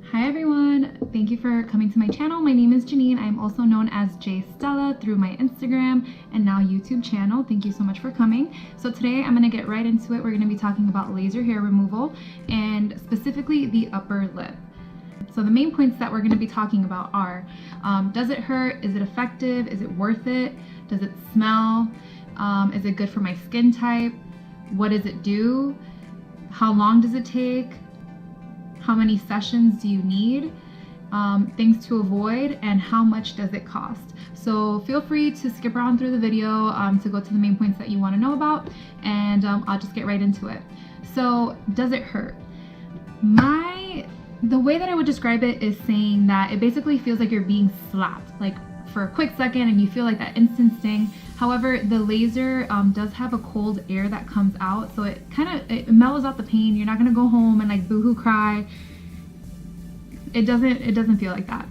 Hi everyone, thank you for coming to my channel. My name is Janine. I'm also known as Stella through my Instagram and now YouTube channel. Thank you so much for coming. So today I'm going to get right into it. We're going to be talking about laser hair removal and specifically the upper lip. So the main points that we're going to be talking about are, does it hurt? Is it effective? Is it worth it? Does it smell? Is it good for my skin type? What does it do? How long does it take? How many sessions do you need? Things to avoid, and how much does it cost? So feel free to skip around through the video to go to the main points that you want to know about, and I'll just get right into it. So does it hurt? The way that I would describe it is saying that it basically feels like you're being slapped, like for a quick second, and you feel like that instant sting. However, the laser does have a cold air that comes out, so it mellows out the pain. You're not gonna go home and like boohoo cry. It doesn't feel like that.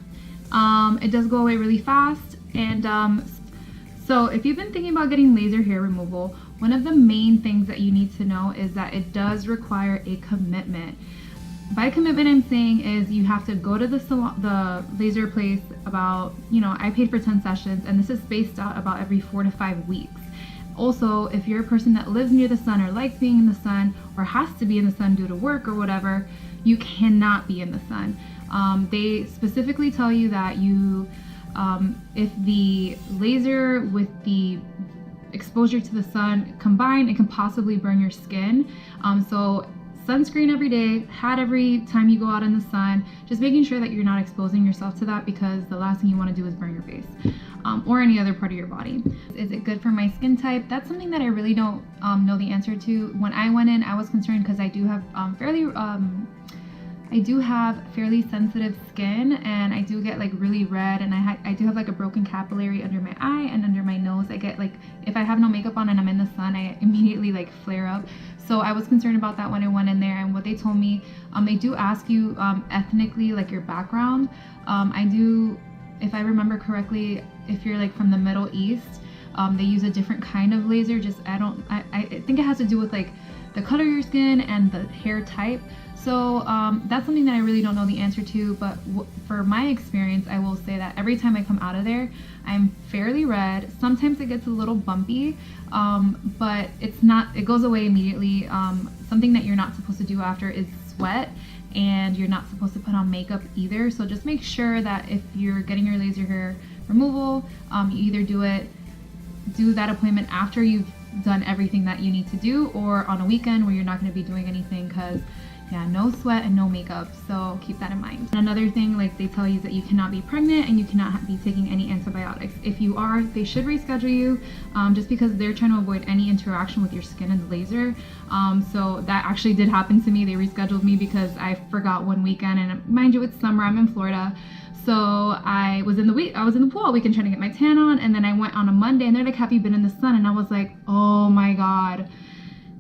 It does go away really fast, and so if you've been thinking about getting laser hair removal, one of the main things that you need to know is that it does require a commitment. By commitment, I'm saying is you have to go to the laser place about, I paid for 10 sessions, and this is spaced out about every 4 to 5 weeks. Also, if you're a person that lives near the sun or likes being in the sun or has to be in the sun due to work or whatever, you cannot be in the sun. They specifically tell you that if the laser with the exposure to the sun combine, it can possibly burn your skin. So sunscreen every day, hat every time you go out in the sun, just making sure that you're not exposing yourself to that, because the last thing you want to do is burn your face or any other part of your body. Is it good for my skin type? That's something that I really don't know the answer to. When I went in, I was concerned because I do have fairly sensitive skin, and I do get like really red, and I do have like a broken capillary under my eye and under my nose. I get like, if I have no makeup on and I'm in the sun, I immediately like flare up. So I was concerned about that when I went in there, and what they told me, they do ask you ethnically, like your background. If I remember correctly, if you're like from the Middle East, they use a different kind of laser. I think it has to do with like the color of your skin and the hair type. So that's something that I really don't know the answer to, but for my experience, I will say that every time I come out of there, I'm fairly red. Sometimes it gets a little bumpy, but it goes away immediately. Something that you're not supposed to do after is sweat, and you're not supposed to put on makeup either. So just make sure that if you're getting your laser hair removal, you either do that appointment after you've done everything that you need to do, or on a weekend where you're not going to be doing anything, because no sweat and no makeup, so keep that in mind. And another thing, like they tell you that you cannot be pregnant and you cannot be taking any antibiotics. If you are, they should reschedule you, just because they're trying to avoid any interaction with your skin and the laser. So that actually did happen to me. They rescheduled me because I forgot one weekend, and mind you, it's summer, I'm in Florida. So I was in the pool all weekend trying to get my tan on, and then I went on a Monday, and they're like, have you been in the sun? And I was like, oh my God,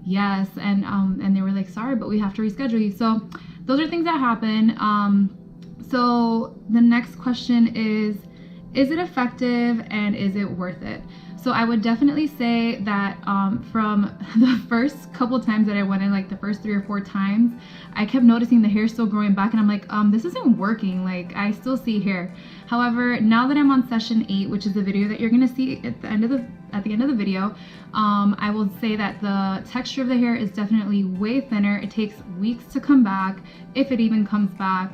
yes. And they were like, sorry, but we have to reschedule you. So those are things that happen. So the next question is it effective, and is it worth it? So I would definitely say that from the first couple times that I went in, like the first 3 or 4 times, I kept noticing the hair still growing back, and I'm like, this isn't working. Like, I still see hair. However, now that I'm on session 8, which is the video that you're gonna see at the end of the video, I will say that the texture of the hair is definitely way thinner. It takes weeks to come back, if it even comes back.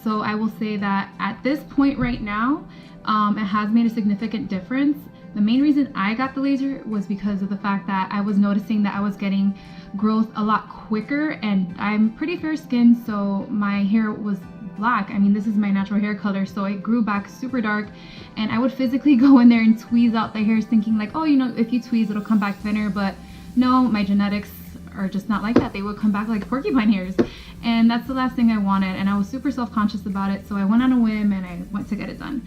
So I will say that at this point right now, it has made a significant difference. The main reason I got the laser was because of the fact that I was noticing that I was getting growth a lot quicker, and I'm pretty fair skinned, so my hair was black. I mean, this is my natural hair color, so it grew back super dark, and I would physically go in there and tweeze out the hairs, thinking like, oh, if you tweeze, it'll come back thinner. But no, my genetics are just not like that. They would come back like porcupine hairs, and that's the last thing I wanted, and I was super self-conscious about it. So I went on a whim and I went to get it done.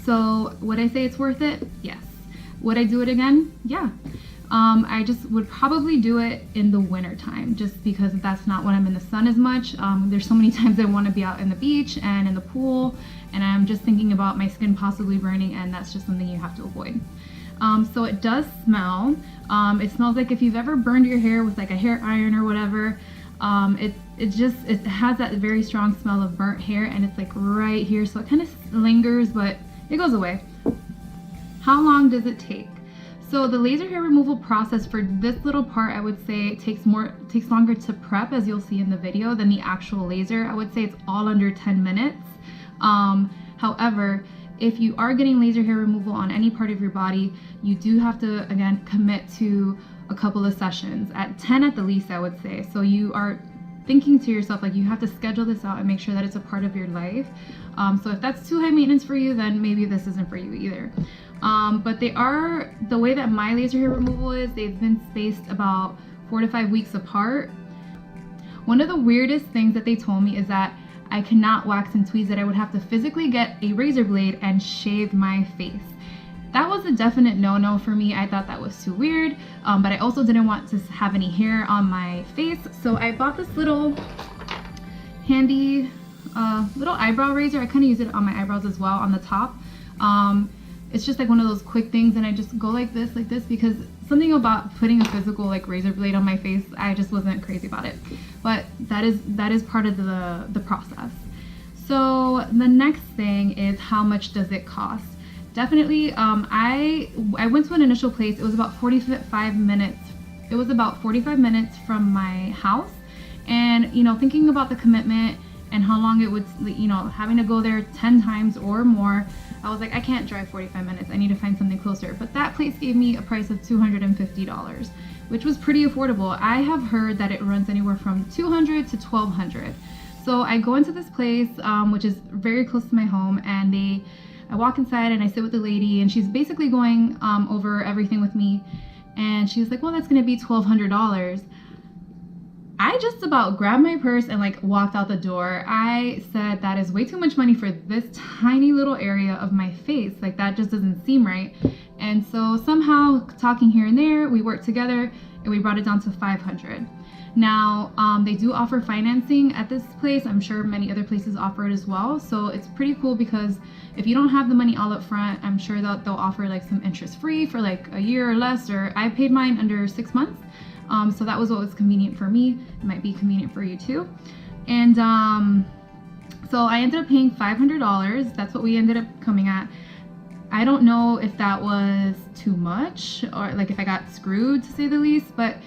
So would I say it's worth it? Yes. Would I do it again? Yeah. I just would probably do it in the winter time, just because that's not when I'm in the sun as much. There's so many times I want to be out in the beach and in the pool, and I'm just thinking about my skin possibly burning, and that's just something you have to avoid. So it does smell. It smells like if you've ever burned your hair with like a hair iron or whatever. It has that very strong smell of burnt hair, and it's like right here, so it kind of lingers, but it goes away. How long does it take? So the laser hair removal process for this little part, I would say it takes longer to prep, as you'll see in the video, than the actual laser. I would say it's all under 10 minutes. However, if you are getting laser hair removal on any part of your body, you do have to, again, commit to a couple of sessions, at 10 at the least, I would say. So you are thinking to yourself, like, you have to schedule this out and make sure that it's a part of your life. So if that's too high maintenance for you, then maybe this isn't for you either. But the way that my laser hair removal is, they've been spaced about 4 to 5 weeks apart. One of the weirdest things that they told me is that I cannot wax and tweeze, that I would have to physically get a razor blade and shave my face. That was a definite no-no for me. I thought that was too weird, but I also didn't want to have any hair on my face. So I bought this little handy little eyebrow razor. I kind of use it on my eyebrows as well, on the top. It's just like one of those quick things, and I just go like this, because something about putting a physical like razor blade on my face, I just wasn't crazy about it. But that is part of the process. So the next thing is, how much does it cost? Definitely, I went to an initial place. It was about 45 minutes. It was about 45 minutes from my house, and thinking about the commitment and how long it would, having to go there 10 times or more, I was like, I can't drive 45 minutes. I need to find something closer. But that place gave me a price of $250, which was pretty affordable. I have heard that it runs anywhere from $200 to $1,200. So I go into this place, which is very close to my home, and I walk inside and I sit with the lady, and she's basically going over everything with me. And she was like, well, that's going to be $1,200. I just about grabbed my purse and like walked out the door. I said, that is way too much money for this tiny little area of my face. Like, that just doesn't seem right. And so somehow, talking here and there, we worked together and we brought it down to $500. Now, they do offer financing at this place. I'm sure many other places offer it as well. So it's pretty cool, because if you don't have the money all up front, I'm sure that they'll offer like some interest free for like a year or less, or I paid mine under 6 months. So that was what was convenient for me. It might be convenient for you too. And so I ended up paying $500. That's what we ended up coming at. I don't know if that was too much, or like if I got screwed, to say the least, but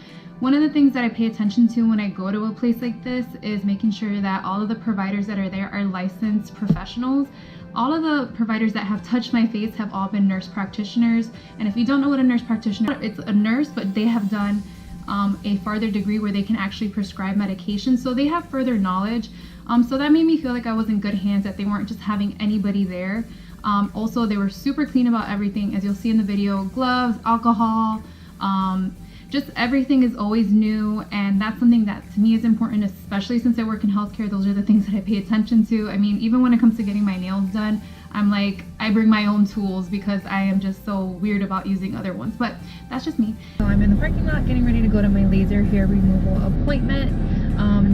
one of the things that I pay attention to when I go to a place like this is making sure that all of the providers that are there are licensed professionals. All of the providers that have touched my face have all been nurse practitioners. And if you don't know what a nurse practitioner is, it's a nurse, but they have done a farther degree where they can actually prescribe medication. So they have further knowledge. So that made me feel like I was in good hands, that they weren't just having anybody there. Also, they were super clean about everything, as you'll see in the video. Gloves, alcohol, just everything is always new, and that's something that to me is important, especially since I work in healthcare. Those are the things that I pay attention to. I mean, even when it comes to getting my nails done, I'm like, I bring my own tools because I am just so weird about using other ones, but that's just me. So I'm in the parking lot getting ready to go to my laser hair removal appointment.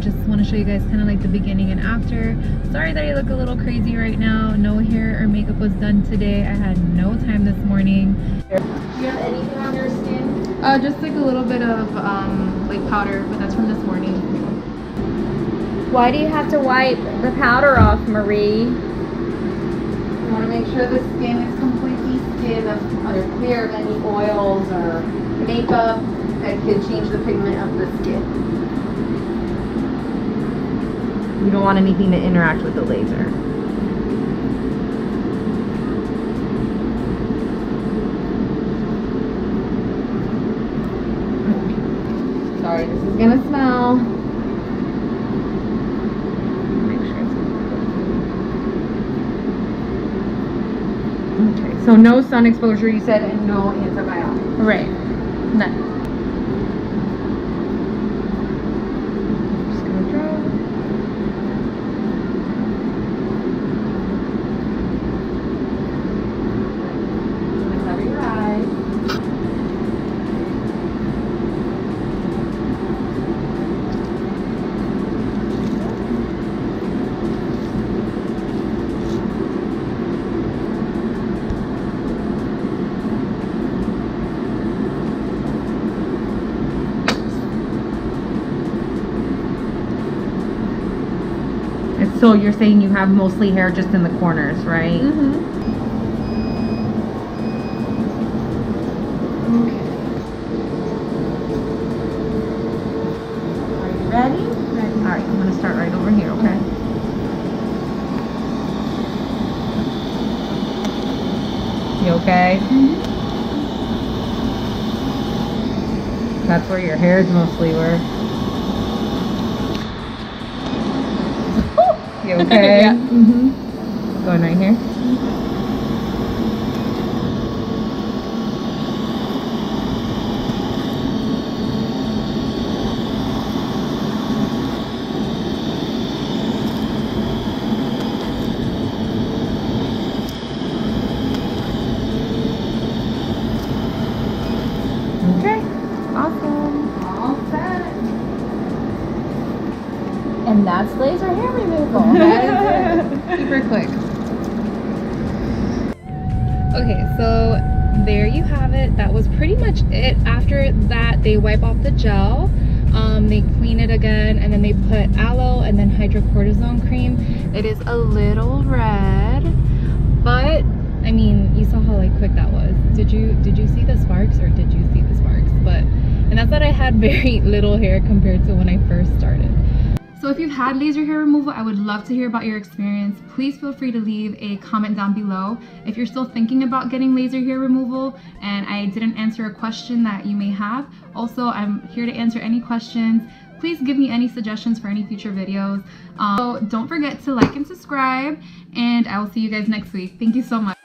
Just want to show you guys kind of like the beginning and after. Sorry that I look a little crazy right now. No hair or makeup was done today. I had no time this morning. Do you have anything on your skin? Just like a little bit of like powder, but that's from this morning. Why do you have to wipe the powder off, Marie? You want to make sure the skin is completely clear of any oils or makeup that could change the pigment of the skin. You don't want anything to interact with the laser. Sorry, this is gonna smell. Make sure it's okay. So no sun exposure, you said, and No antibiotics. right. None. Just gonna draw. Cover your eyes. And so you're saying you have mostly hair just in the corners, right? Okay. Are you ready? Ready. All right, I'm gonna start right over here, okay? You okay? That's where your hairs mostly were. You okay? Yeah. Going right here. Okay. Awesome. All set. And that's laser hair removal. That is it. Super quick. Okay, so there you have it. That was pretty much it. After that, they wipe off the gel. They clean it again, and then they put aloe and then hydrocortisone cream. It is a little red, but I mean, you saw how like quick that was. Did you see the sparks, or did you see the sparks? But and that's that I had very little hair compared to when I first started. So if you've had laser hair removal, I would love to hear about your experience. Please feel free to leave a comment down below. If you're still thinking about getting laser hair removal and I didn't answer a question that you may have, also I'm here to answer any questions. Please give me any suggestions for any future videos. So don't forget to like and subscribe, and I will see you guys next week. Thank you so much.